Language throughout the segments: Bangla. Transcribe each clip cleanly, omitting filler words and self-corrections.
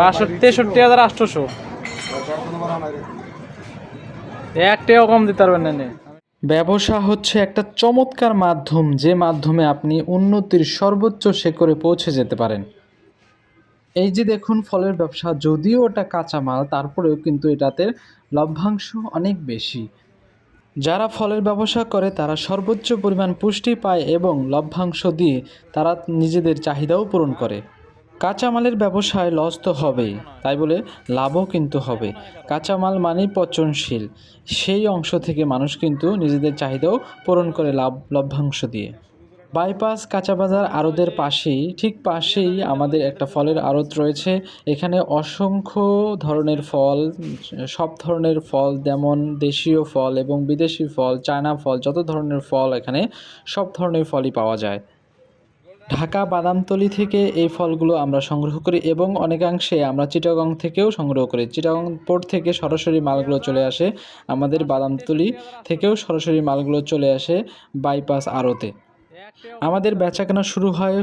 63,800 একটাও কম দিতে পারবেন না। ব্যবসা হচ্ছে একটা চমৎকার মাধ্যম, যে মাধ্যমে আপনি উন্নতির সর্বোচ্চ শিখরে পৌঁছে যেতে পারেন। এই যে দেখুন ফলের ব্যবসা, যদিও ওটা কাঁচামাল, তারপরেও কিন্তু এটাতে লভ্যাংশ অনেক বেশি। যারা ফলের ব্যবসা করে তারা সর্বোচ্চ পরিমাণ পুষ্টি পায় এবং লভ্যাংশ দিয়ে তারা নিজেদের চাহিদাও পূরণ করে। কাঁচামালের ব্যবসায় লস তো হবেই, তাই বলে লাভও কিন্তু হবে। কাঁচামাল মানেই পচনশীল, সেই অংশ থেকে মানুষ কিন্তু নিজেদের চাহিদাও পূরণ করে লভ্যাংশ দিয়ে। বাইপাস কাঁচা বাজার আড়তের পাশেই, ঠিক পাশেই আমাদের একটা ফলের আড়ত রয়েছে। এখানে অসংখ্য ধরনের ফল, সব ধরনের ফল, যেমন দেশীয় ফল এবং বিদেশি ফল, চায়না ফল, যত ধরনের ফল এখানে সব ধরনের ফলই পাওয়া যায়। ঢাকা বাদামতলী থেকে এই ফলগুলো আমরা সংগ্রহ করি এবং অনেকাংশে আমরা চিটাগং থেকেও সংগ্রহ করি। চিটাগং পোর্ট থেকে সরাসরি মালগুলো চলে আসে, আমাদের বাদামতলী থেকেও সরাসরি মালগুলো চলে আসে বাইপাস আড়তে। আমাদের বেচাকেনা শুরু হয়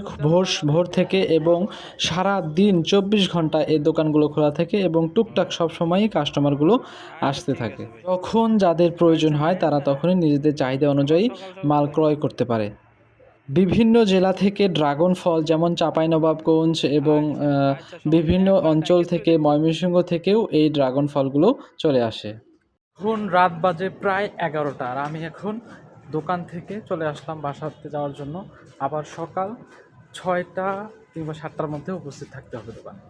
ভোর থেকে এবং সারা দিন 24 ঘন্টা এই দোকানগুলো খোলা থাকে এবং টুকটাক সবসময়ই কাস্টমারগুলো আসতে থাকে। যখন যাদের প্রয়োজন হয় তারা তখনই নিজেদের চাহিদা অনুযায়ী মাল ক্রয় করতে পারে। বিভিন্ন জেলা থেকে ড্রাগন ফল, যেমন চাঁপাইনবাবগঞ্জ এবং বিভিন্ন অঞ্চল থেকে, ময়মনসিংহ থেকেও এই ড্রাগন ফলগুলো চলে আসে। এখন রাত বাজে প্রায় 11টা, আর আমি এখন দোকান থেকে চলে আসলাম বাসাতে যাওয়ার জন্য। আবার সকাল 6টা কিংবা 7টার মধ্যে উপস্থিত থাকতে হবে দোকানে।